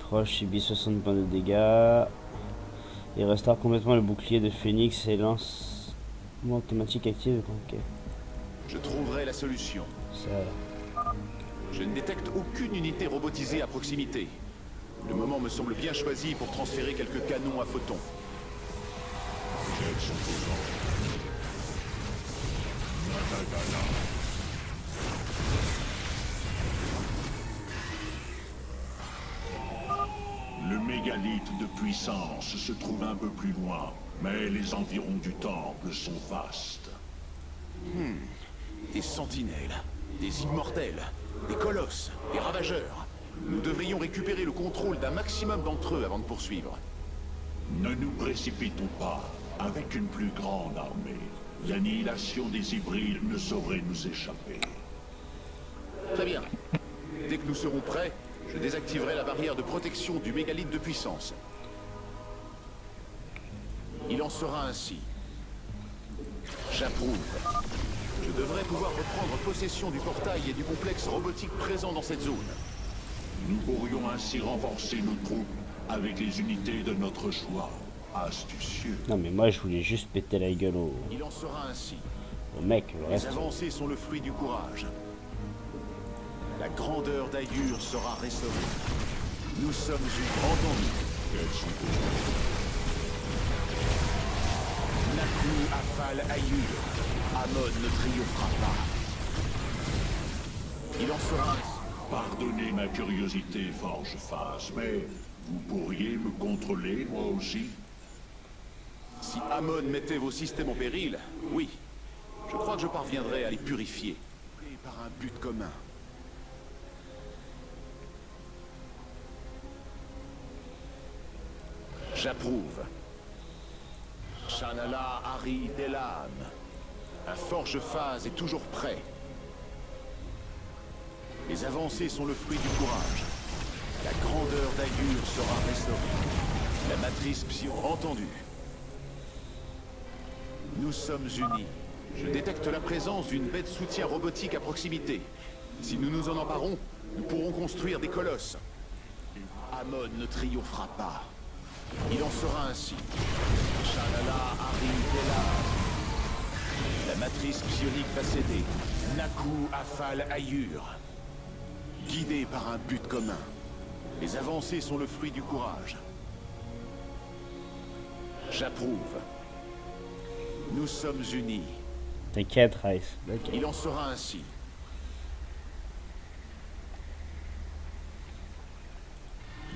Proche subit 60 points de dégâts. Il restaure complètement le bouclier de Phoenix et lance thématique active. Ok, Je trouverai la solution. ça. Je ne détecte aucune unité robotisée à proximité. Le moment me semble bien choisi pour transférer quelques canons à photons. Le mégalithe de puissance se trouve un peu plus loin, mais les environs du temple sont vastes. Des sentinelles, des immortels, des colosses, des ravageurs. Nous devrions récupérer le contrôle d'un maximum d'entre eux avant de poursuivre. Ne nous précipitons pas. Avec une plus grande armée, l'annihilation des hybrides ne saurait nous échapper. Très bien. Dès que nous serons prêts, je désactiverai la barrière de protection du mégalithe de puissance. Il en sera ainsi. J'approuve. Je devrais pouvoir reprendre possession du portail et du complexe robotique présent dans cette zone. Nous pourrions ainsi renforcer nos troupes avec les unités de notre choix. Astucieux. Non mais moi je voulais juste péter la gueule Il en sera ainsi. au mec, le Les reste. avancées sont le fruit du courage. La grandeur d'Ayur sera restaurée. Nous sommes entendus. Naku Afal Ayur. Amon ne triomphera pas. Il en sera ainsi. Pardonnez ma curiosité, Forge-Face, mais vous pourriez me contrôler, moi aussi? Si Amon mettait vos systèmes en péril, oui. Je crois que je parviendrai à les purifier. Et par un but commun. J'approuve. Shanala Hari Delam. Un forge-phase est toujours prêt. Les avancées sont le fruit du courage. La grandeur d'Ayur sera restaurée. La matrice Psion entendue. Nous sommes unis. Je détecte la présence d'une baie de soutien robotique à proximité. Si nous nous en emparons, nous pourrons construire des colosses. Amon ne triomphera pas. Il en sera ainsi. Shalala Hari Delam. La matrice psionique va céder. Naku Afal Ayur. Guidé par un but commun. Les avancées sont le fruit du courage. J'approuve. Nous sommes unis. T'inquiète, Rice. Ok. Il en sera ainsi.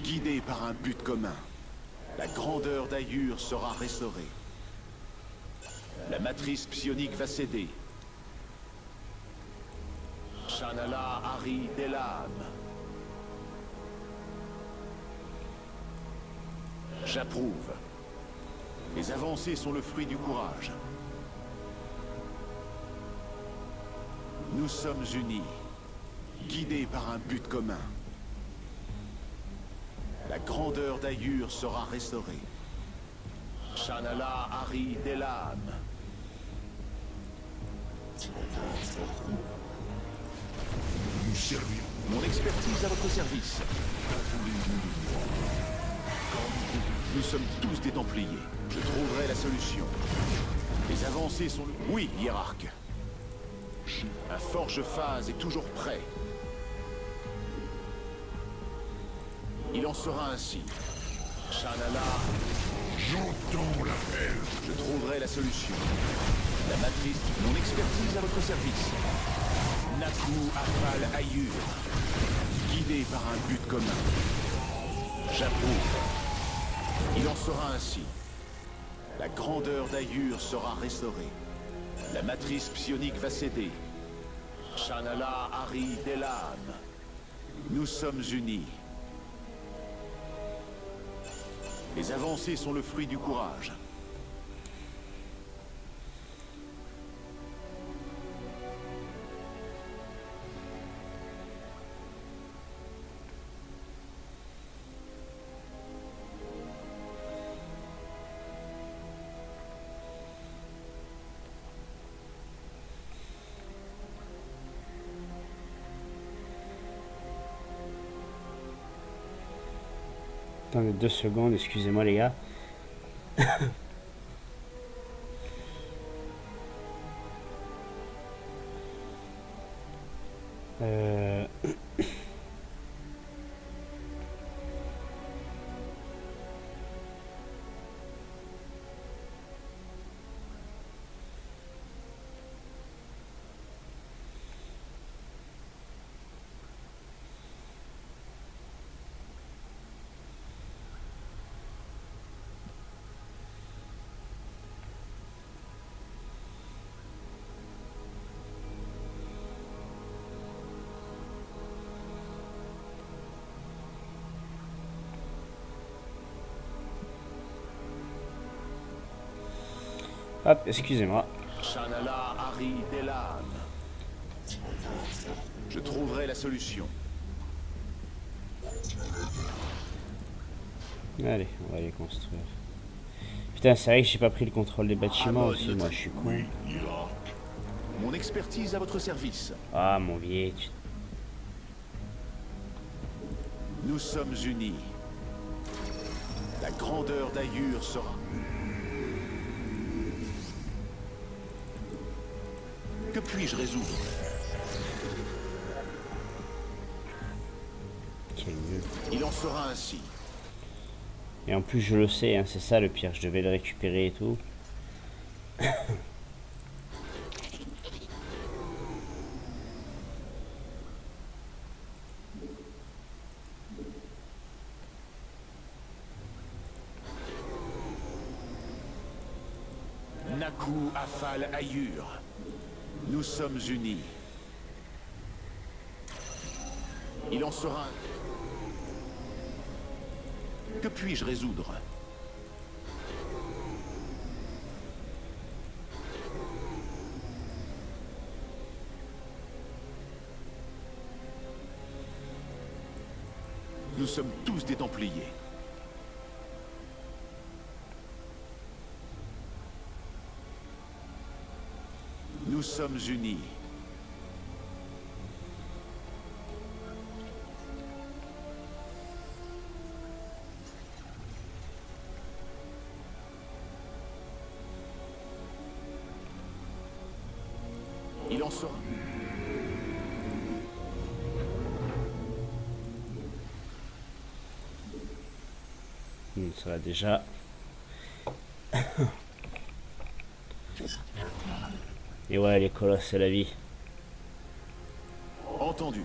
Guidé par un but commun. La grandeur d'Ayur sera restaurée. La matrice psionique va céder. Shanala Hari Delam. J'approuve. Les avancées sont le fruit du courage. Nous sommes unis, guidés par un but commun. La grandeur d'Ayur sera restaurée. Shanala Hari Delam. Nous servions. Mon expertise à votre service. Nous sommes tous des Templiers. Je trouverai la solution. Les avancées sont le... Oui, hiérarque. Un forge-phase est toujours prêt. Il en sera ainsi. Shanala, J'entends l'appel. je trouverai la solution. La matrice, mon expertise à votre service. Naku Afal Ayur. Guidé par un but commun. J'approuve. Il en sera ainsi. La grandeur d'Ayur sera restaurée. La matrice psionique va céder. Shanala Hari Delam. Nous sommes unis. Les avancées sont le fruit du courage. Attendez 2 secondes, excusez-moi les gars. Euh... Hop, excusez-moi. Shanala Ari Delan. Je trouverai la solution. Allez, on va les construire. Putain, c'est vrai que j'ai pas pris le contrôle des bâtiments aussi, moi je suis con. Oui, Hirak. Mon expertise à votre service. Ah mon vieil, Nous sommes unis. La grandeur d'Ayur sera... Que puis-je résoudre? quel nul. Il en sera ainsi. Et en plus je le sais, hein, c'est ça le pire, je devais le récupérer et tout. Naku Afal Ayur. Nous sommes unis. Il en sera... Que puis-je résoudre? Nous sommes tous des Templiers. Nous sommes unis. Il en sera. Ça va déjà. Et ouais, les colosses, c'est la vie. Entendu.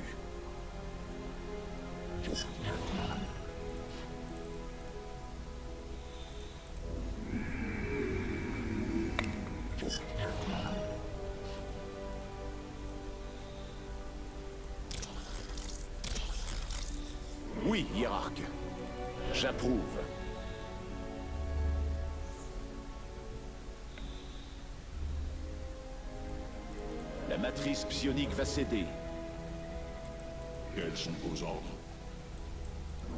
Oui, hiérarque. J'approuve. La matrice psionique va céder. Quels sont vos ordres?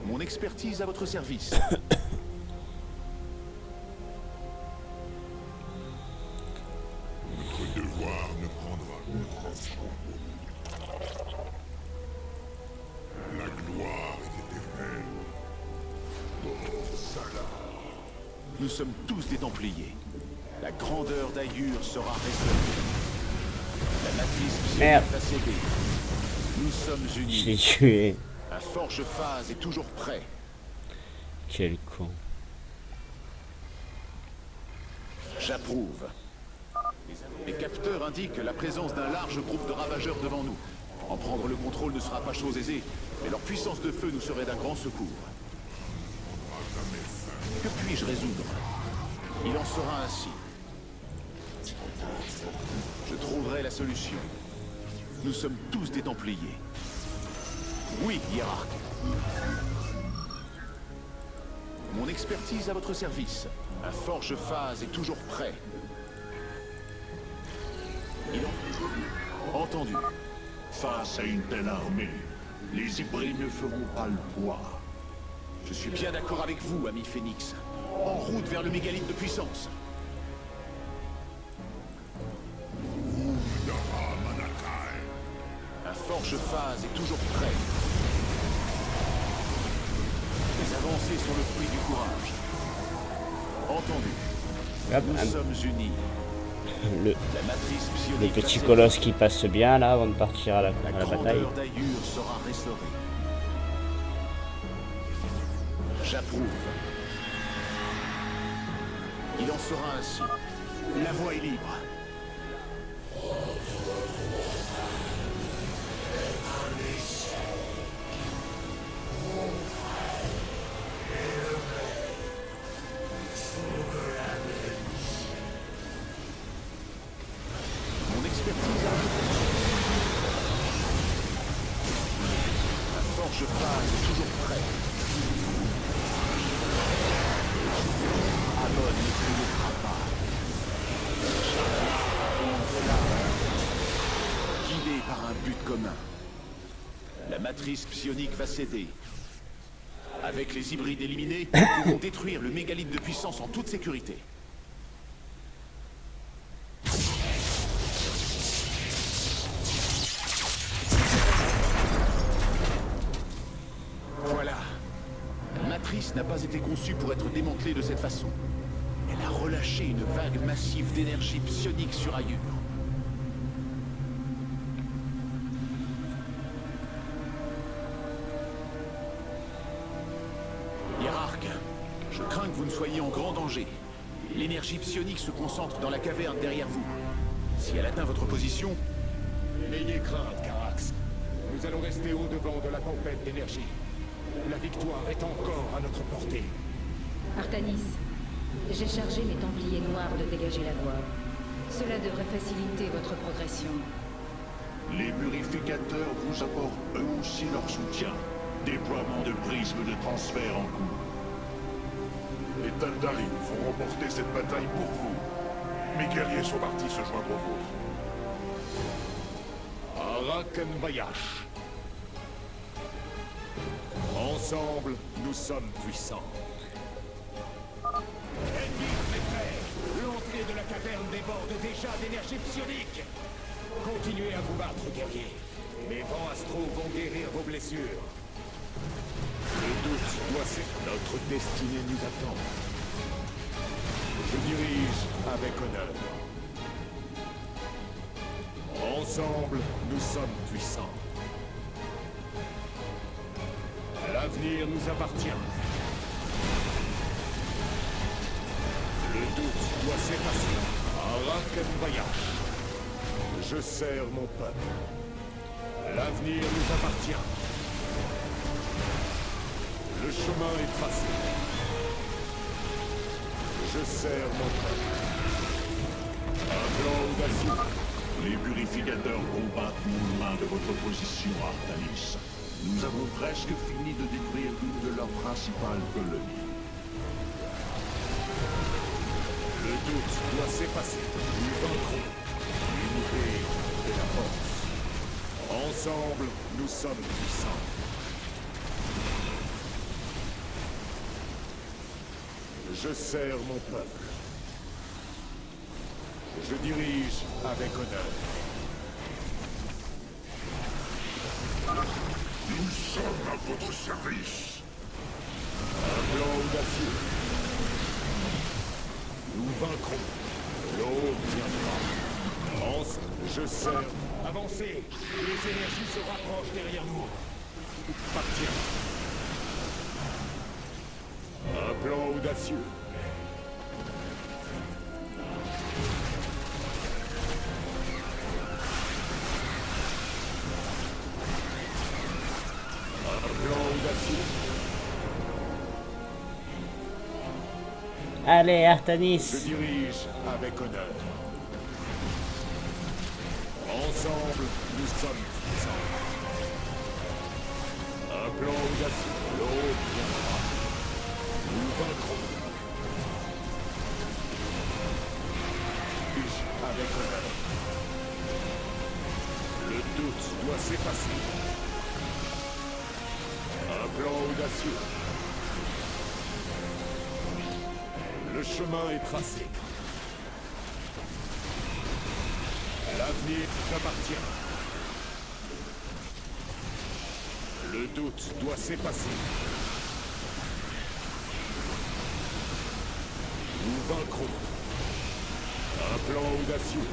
Mon expertise à votre service. Notre devoir ne prendra la gloire est éternelle. Nous sommes tous des Templiers. La grandeur d'Ayur sera restaurée. La matrice Merde. psionique va céder. Nous sommes Je l'ai unis. tué. Un forge phase est toujours prêt. Quel con. J'approuve. Les capteurs indiquent la présence d'un large groupe de ravageurs devant nous. En prendre le contrôle ne sera pas chose aisée, mais leur puissance de feu nous serait d'un grand secours. Que puis-je résoudre? Il en sera ainsi. Je trouverai la solution. Nous sommes tous des Templiers. Oui, hiérarque. Mon expertise à votre service. Un forge phase est toujours prêt. Entendu. Face à une telle armée, les hybrides ne feront pas le poids. Je suis bien d'accord avec vous, ami Phénix. En route vers le mégalithe de puissance. Un forge phase est toujours prêt. Les avances Misez sur le fruit du courage. Entendu. Hop, Nous sommes unis. le, La matrice le psionique petit facette. colosse qui passe bien là avant de partir à la La bataille. grandeur d'Ayur sera restaurée. J'approuve. Il en sera ainsi. La voie est libre. Mon expertise a la forge phase est toujours prête. Amon ne triomphera pas. Guidé par un but commun. La matrice psionique va céder. Avec les hybrides éliminés, nous pouvons détruire le mégalith de puissance en toute sécurité. Voilà. La matrice n'a pas été conçue pour être démantelée de cette façon. Elle a relâché une vague massive d'énergie psionique sur Ayur. Hiérarque, je crains que vous ne soyez en grand danger. L'énergie psionique se concentre dans la caverne derrière vous. Si elle atteint votre position, N'ayez crainte, Carax. Nous allons rester au-devant de la tempête d'énergie. La victoire est encore à notre portée. Artanis, j'ai chargé mes Templiers noirs de dégager la voie. Cela devrait faciliter votre progression. Les purificateurs vous apportent eux aussi leur soutien. Déploiement de prismes de transfert en cours. Les Tal'Darim vont remporter cette bataille pour vous. Mes guerriers sont partis se joindre aux vôtres. Arakenbayash. Ensemble, nous sommes puissants. Ennemis préfet, l'entrée de la caverne déborde déjà d'énergie psionique. Continuez à vous battre, guerriers. Mes vents astraux vont guérir vos blessures. Le doute doit s'être. Notre destinée nous attend. Je dirige avec honneur. Ensemble, nous sommes puissants. L'avenir nous appartient. Le doute doit s'effacer. Arakenbayash. Je sers mon peuple. L'avenir nous appartient. Le chemin est tracé. Je sers mon peuple. Un plan audacieux. Les purificateurs combattent non loin de votre position, Artanis. Nous avons presque fini de détruire une de leurs principales colonies. Le doute doit s'effacer. Nous vaincrons. L'unité et la force. Ensemble, nous sommes puissants. Je sers mon peuple. Je dirige avec honneur. Nous sommes à votre service. Un plan audacieux. Nous vaincrons. L'aube viendra. Je sers. Avancez. Les énergies se rapprochent derrière nous. Partir. Un plan audacieux. Un plan audacieux. Allez, Je Artanis. dirige avec honneur. Ensemble, nous sommes puissants. Un plan audacieux. L'aube viendra. Nous vaincrons. Avec honneur. Le doute doit s'effacer. Un plan audacieux. Le chemin est tracé. L'avenir nous appartient. Le doute doit s'effacer. Nous vaincrons. Un plan audacieux.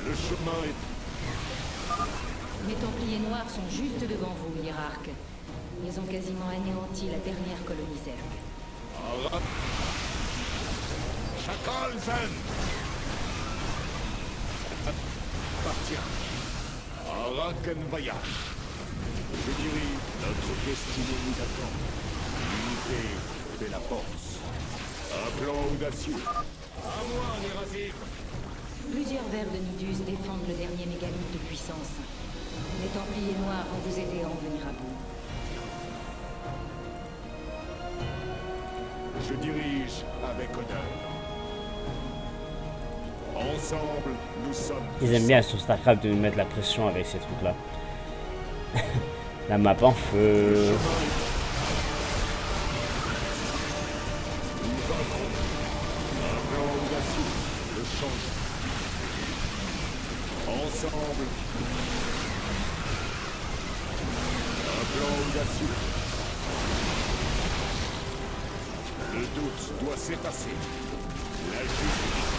Le chemin est... Les Templiers Noirs sont juste devant vous, hiérarque. Ils ont quasiment anéanti la dernière colonie Zerg. Chakalzen appartient à Rakenvaya. Je dirais, notre destinée nous attend. L'unité fait la force. Un plan audacieux. À moi, Nérazim. Plusieurs vers de Nidus défendent le dernier mégalith de puissance. Les Templiers Noirs vont vous aider à en venir à bout. Je dirige avec honneur. Ensemble, nous sommes... Ils aiment bien sur StarCraft de nous mettre la pression avec ces trucs là. La map en feu. Nous vaincrons. Un plan audacieux. Le changement. Ensemble. Un plan audacieux. Le doute doit s'effacer. La justice.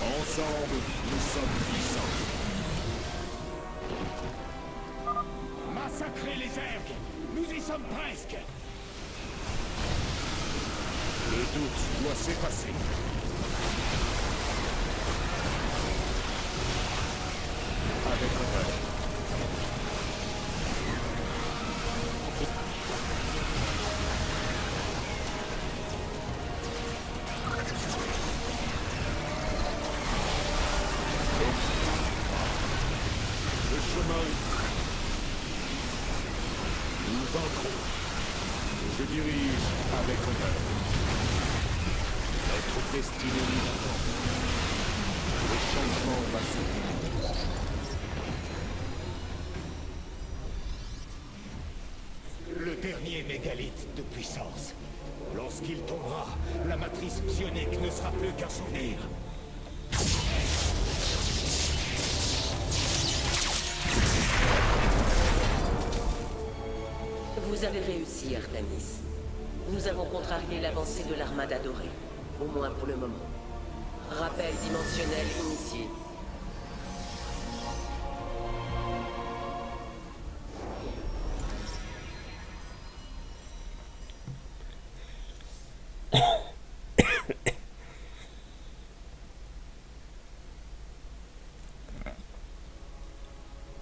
Ensemble, nous sommes puissants. Massacrer les Zergs. Nous y sommes presque. Le doute doit s'effacer. Avec honneur. Le chemin est... Nous vaincrons. Je dirige avec honneur. Notre destinée nous attend. Le changement va s'opérer. Le dernier mégalith de puissance. Lorsqu'il tombera, la matrice psionique ne sera plus qu'un souvenir. Vous avez réussi, Artemis. Nous avons contrarié l'avancée de l'armada dorée. Au moins pour le moment. Rappel dimensionnel initié.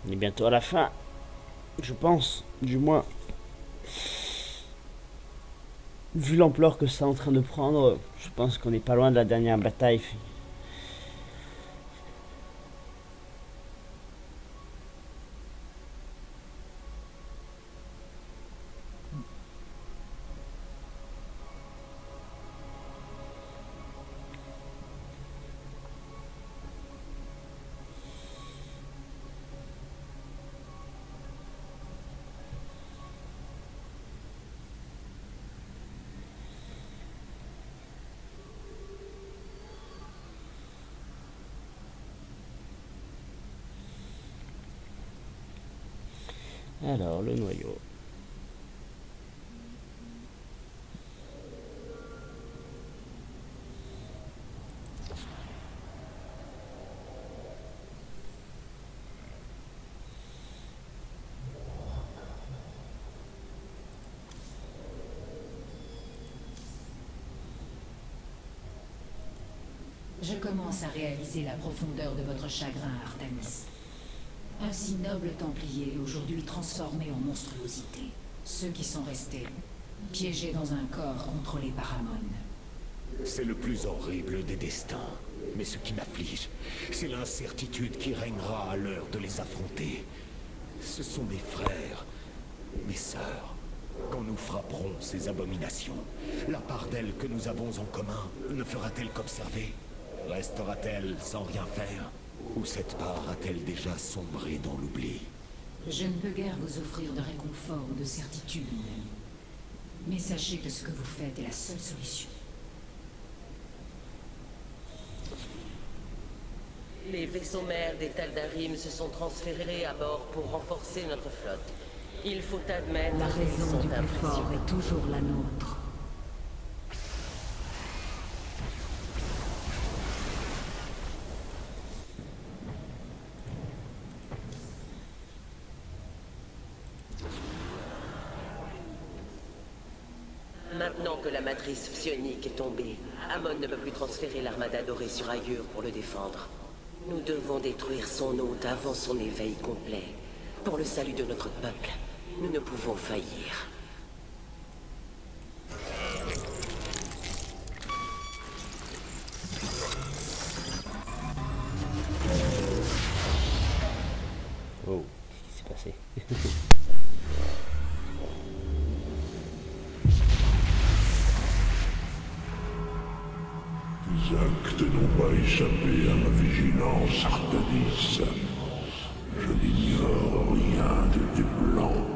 On est bientôt à la fin. Je pense, du moins. Vu l'ampleur que c'est en train de prendre, je pense qu'on n'est pas loin de la dernière bataille. Alors, le noyau. Je commence à réaliser la profondeur de votre chagrin, Artemis. Un si noble templier, aujourd'hui transformé en monstruosité. Ceux qui sont restés, piégés dans un corps contrôlé par Amon. C'est le plus horrible des destins. Mais ce qui m'afflige, c'est l'incertitude qui régnera à l'heure de les affronter. Ce sont mes frères, mes sœurs. Quand nous frapperons ces abominations, la part d'elles que nous avons en commun ne fera-t-elle qu'observer? Restera-t-elle sans rien faire? Ou cette part a-t-elle déjà sombré dans l'oubli? Je ne peux guère vous offrir de réconfort ou de certitude, mon ami. Mais sachez que ce que vous faites est la seule solution. Les vaisseaux mères des Taldarim se sont transférés à bord pour renforcer notre flotte. Il faut admettre La qu'ils raison sont du plus fort impressionnants. est toujours la nôtre. Maintenant que la matrice psionique est tombée, Amon ne peut plus transférer l'armada dorée sur Ayur pour le défendre. Nous devons détruire son hôte avant son éveil complet. Pour le salut de notre peuple, nous ne pouvons faillir. Oh, qu'est-ce qui s'est passé? Tes actes n'ont pas échappé à ma vigilance, Artanis. Je n'ignore rien de tes plans.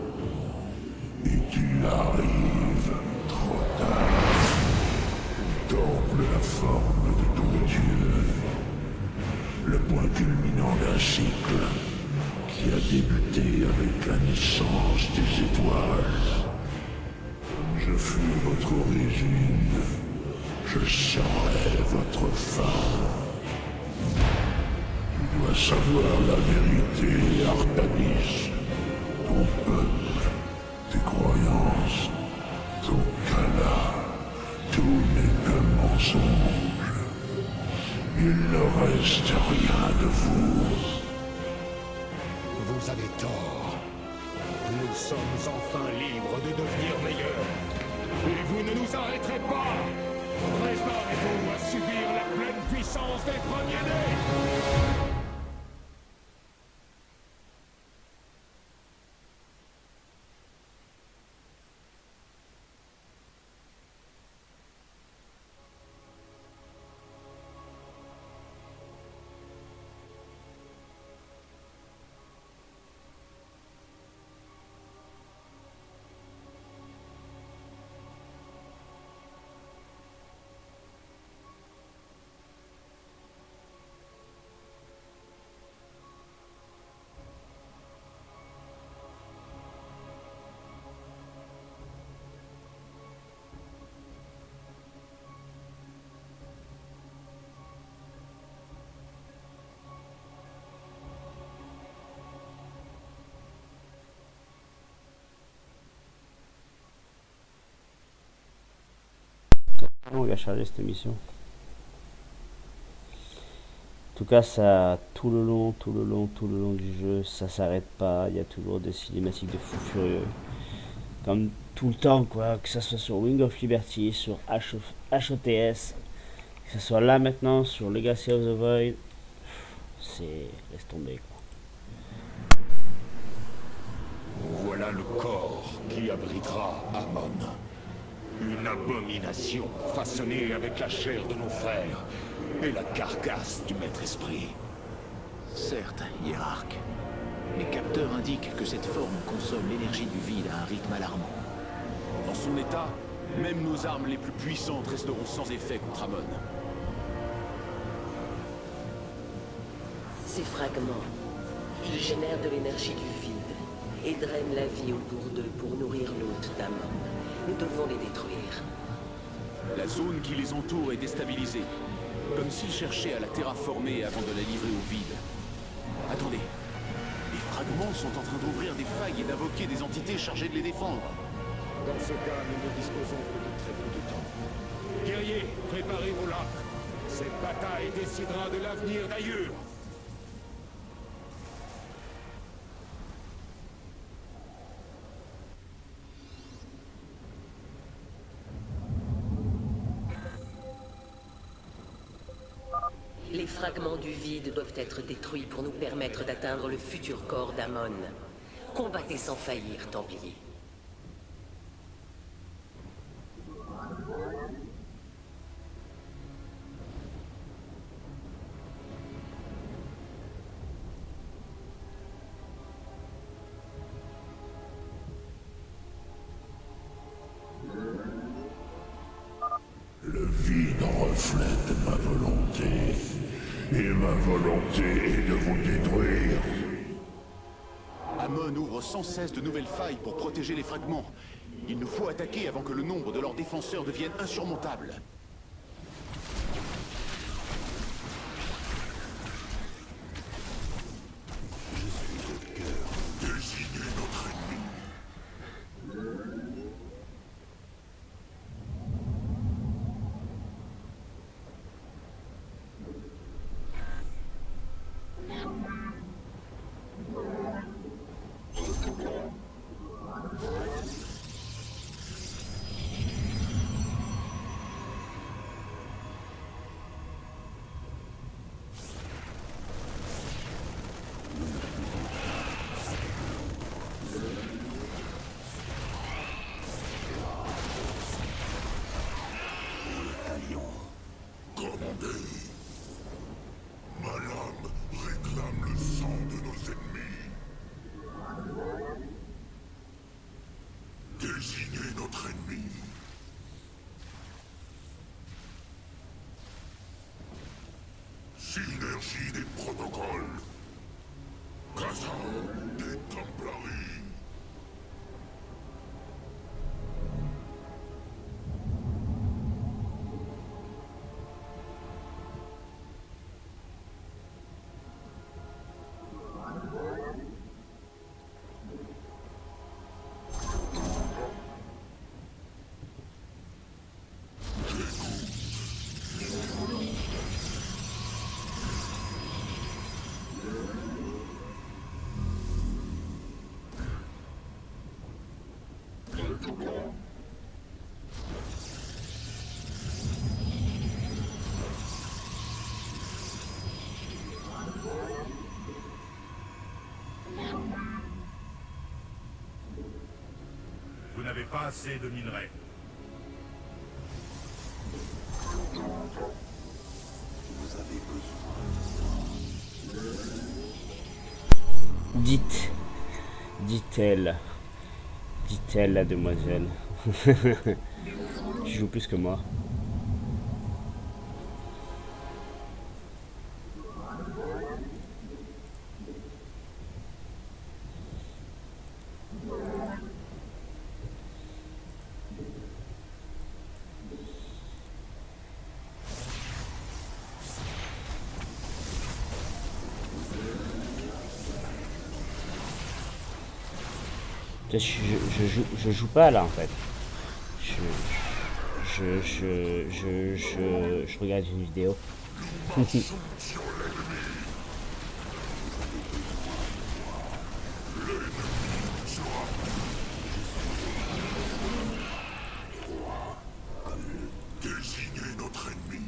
Et tu arrives trop tard. Tu temple la forme de ton dieu. Le point culminant d'un cycle qui a débuté avec la naissance des étoiles. Je fus votre origine. Je serai votre fin. Tu dois savoir la vérité, Artanis. Ton peuple, tes croyances, ton Kala, tout n'est qu'un mensonge. Il ne reste rien de vous. Vous avez tort. Nous sommes enfin libres de devenir meilleurs. Et vous ne nous arrêterez pas. Préparez-vous à subir la pleine puissance des premiers-nés. On va charger cette émission. En tout cas, ça, tout le long du jeu, ça s'arrête pas. Il y a toujours des cinématiques de fou furieux. Comme tout le temps, quoi. Que ça soit sur Wing of Liberty, sur HOTS, que ça soit là maintenant, sur Legacy of the Void. C'est... laisse tomber, quoi. Voilà le corps qui abritera Amon. Une abomination façonnée avec la chair de nos frères et la carcasse du maître-esprit. Certes, hiérarque. Les capteurs indiquent que cette forme consomme l'énergie du vide à un rythme alarmant. Dans son état, même nos armes les plus puissantes resteront sans effet contre Amon. Ces fragments, ils génèrent de l'énergie du vide et drainent la vie autour d'eux pour nourrir l'hôte d'Amon. Nous devons les détruire. La zone qui les entoure est déstabilisée. Comme s'ils cherchaient à la terraformer avant de la livrer au vide. Attendez. Les fragments sont en train d'ouvrir des failles et d'invoquer des entités chargées de les défendre. Dans ce cas, nous ne disposons que de très peu de temps. Guerriers, préparez vos lames. Cette bataille décidera de l'avenir d'Ayur. Les fragments du vide doivent être détruits pour nous permettre d'atteindre le futur corps d'Amon. Combattez sans faillir, Templiers. Le vide reflète ma volonté. Et ma volonté est de vous détruire. Amon ouvre sans cesse de nouvelles failles pour protéger les fragments. Il nous faut attaquer avant que le nombre de leurs défenseurs devienne insurmontable. Désignez notre ennemi. Commandez. Ma lame réclame le sang de nos ennemis. Désignez notre ennemi. Synergie des protocoles. Kazan des Templaries. Vous n'avez pas assez de minerais. Dit-elle. Dit-elle, la demoiselle. Tu joues plus que moi. Je joue pas là en fait. Je regarde une vidéo. Désignez notre ennemi.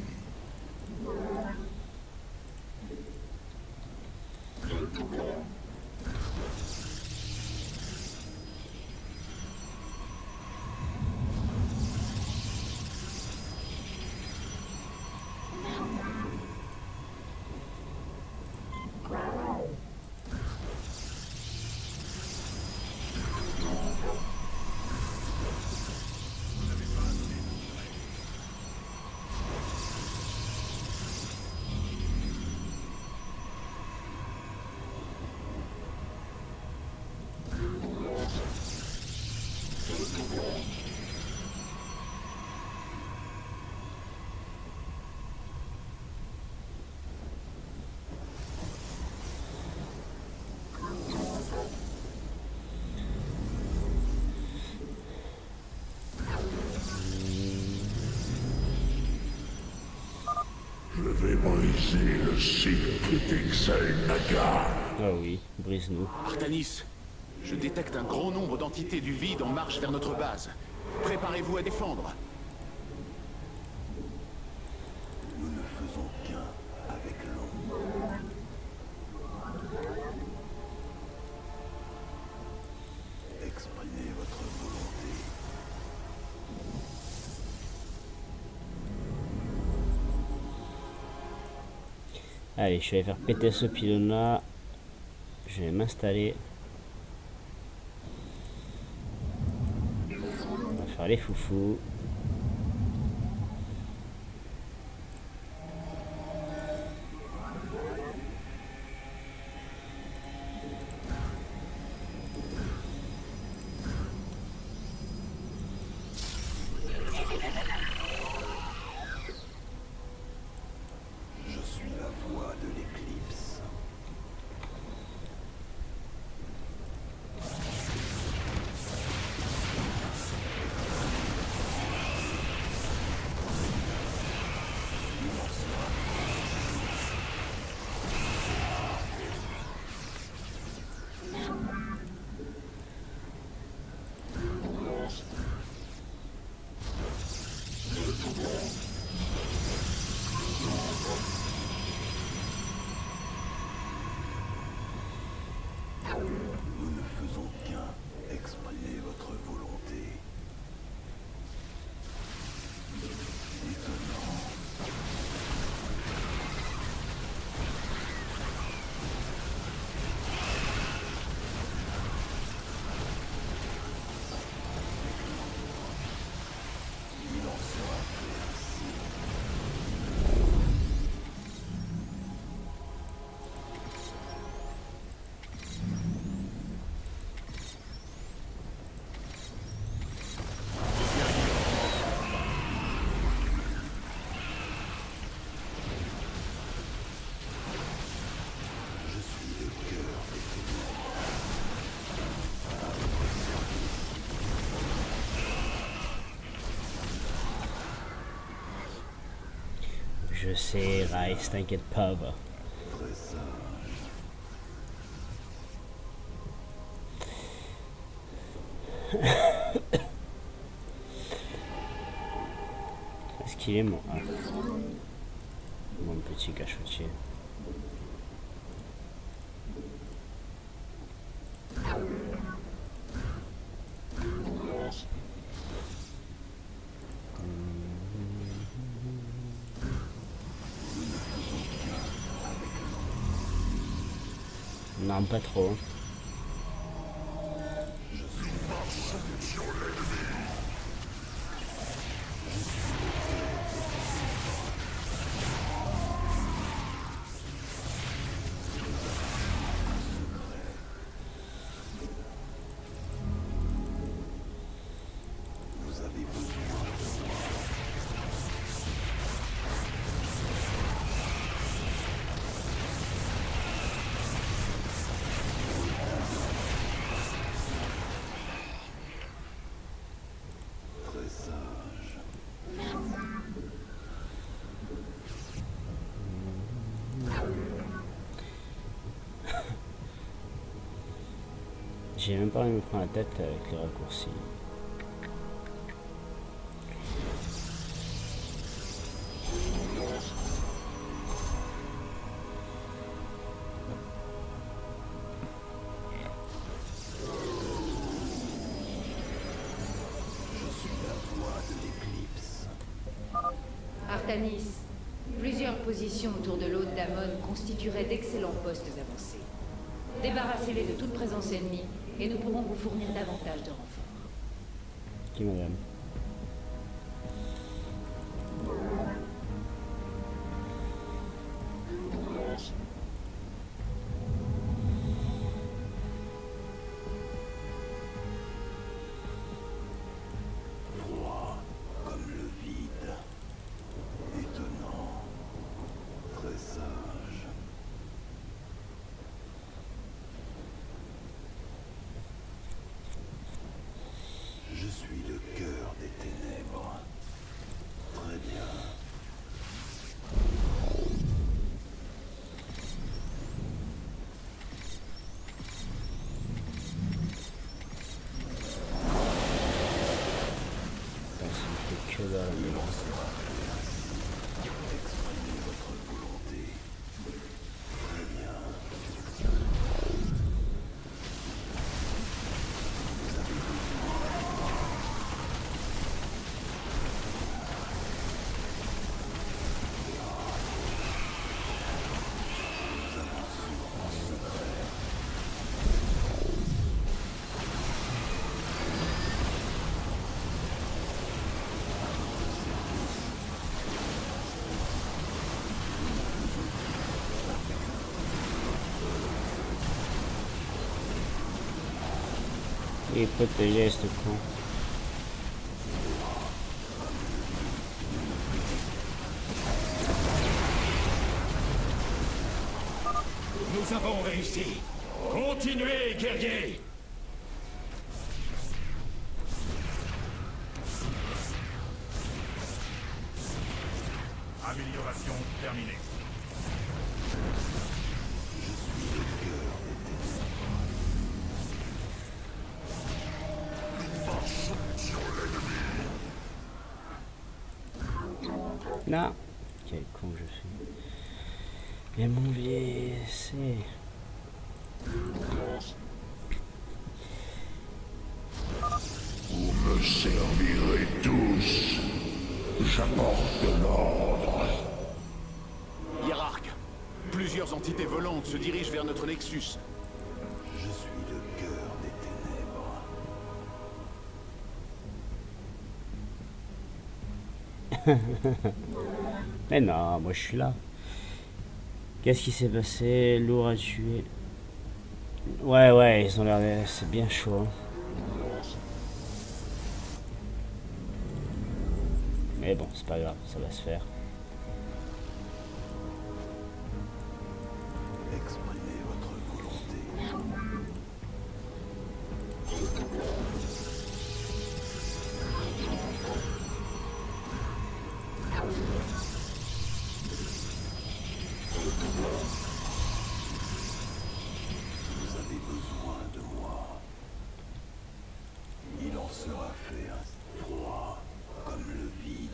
Je vais briser le cycle d'Ixel-Naga. Ah oui, brise-nous. Artanis, je détecte un grand nombre d'entités du vide en marche vers notre base. Préparez-vous à défendre. Nous ne faisons qu'un avec l'ombre. Exprimez votre volonté. Allez, je vais faire péter ce pylône-là. Je vais m'installer. On va faire les foufous. Je sais, Rice, t'inquiète pas, va. Très sage. Est-ce qu'il est mon... Ah. Mon petit cachotier. Non, pas trop. Vous avez besoin de moi. Très sage. J'ai même pas envie de me prendre la tête avec les raccourcis. Je suis la voix de l'éclipse. Artanis, plusieurs positions autour de l'hôte d'Amon constitueraient d'excellents postes avancés. Débarrassez-les de toute présence ennemie et nous pourrons vous fournir davantage de renforts. Ok, madame. Froid comme le vide. Étonnant. Très sage. Je suis le cœur des ténèbres. Très bien. Putain, ça me fait que dalle, mais bon. Exprimez votre volonté. Très bien. Vous avez Et protéger ce con. Nous avons réussi. Continuez, guerriers. Amélioration terminée. Non. Quel con je suis. Mais mon c'est... Vous me servirez tous. J'apporte l'ordre. Hiérarque, plusieurs entités volantes se dirigent vers notre Nexus. Je suis le cœur des ténèbres. Mais non, moi je suis là. Qu'est-ce qui s'est passé? Lourd à tuer. Ouais, ils ont l'air... C'est bien chaud. Hein. Mais bon, c'est pas grave, ça va se faire. Exprimez votre volonté. fait froid comme le vide.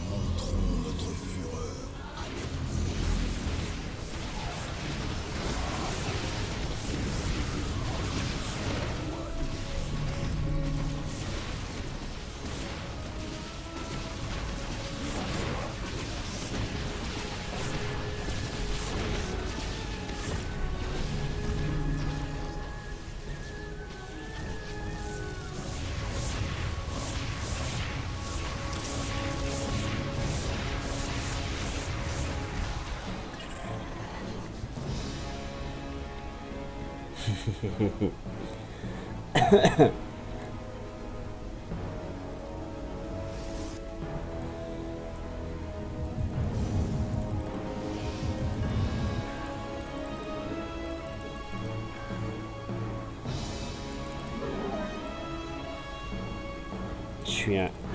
Montrons notre fureur.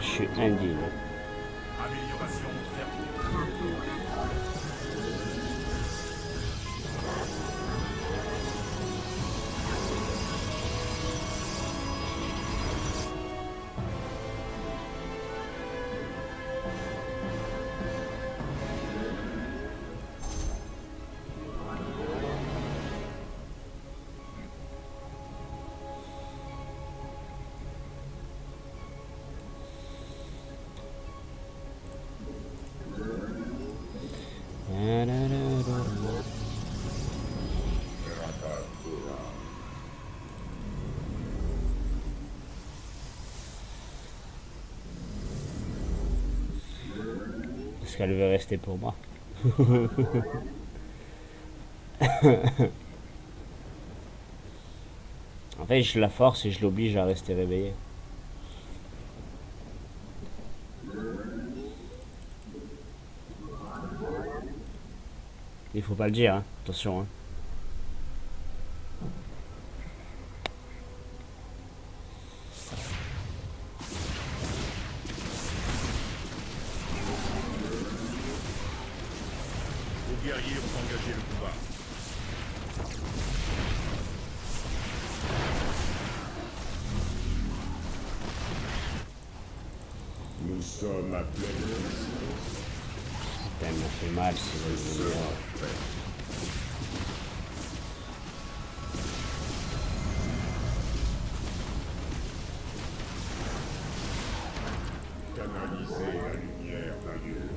Je suis indigne. Amélioration Est-ce qu'elle veut rester pour moi? En fait, je la force et je l'oblige à rester réveillée. Il faut pas le dire, hein. Attention. Hein. Vos guerriers ont engagé le combat. Nous sommes à pleine Putain, il m'a fait mal, c'est le canaliser la lumière d'ailleurs.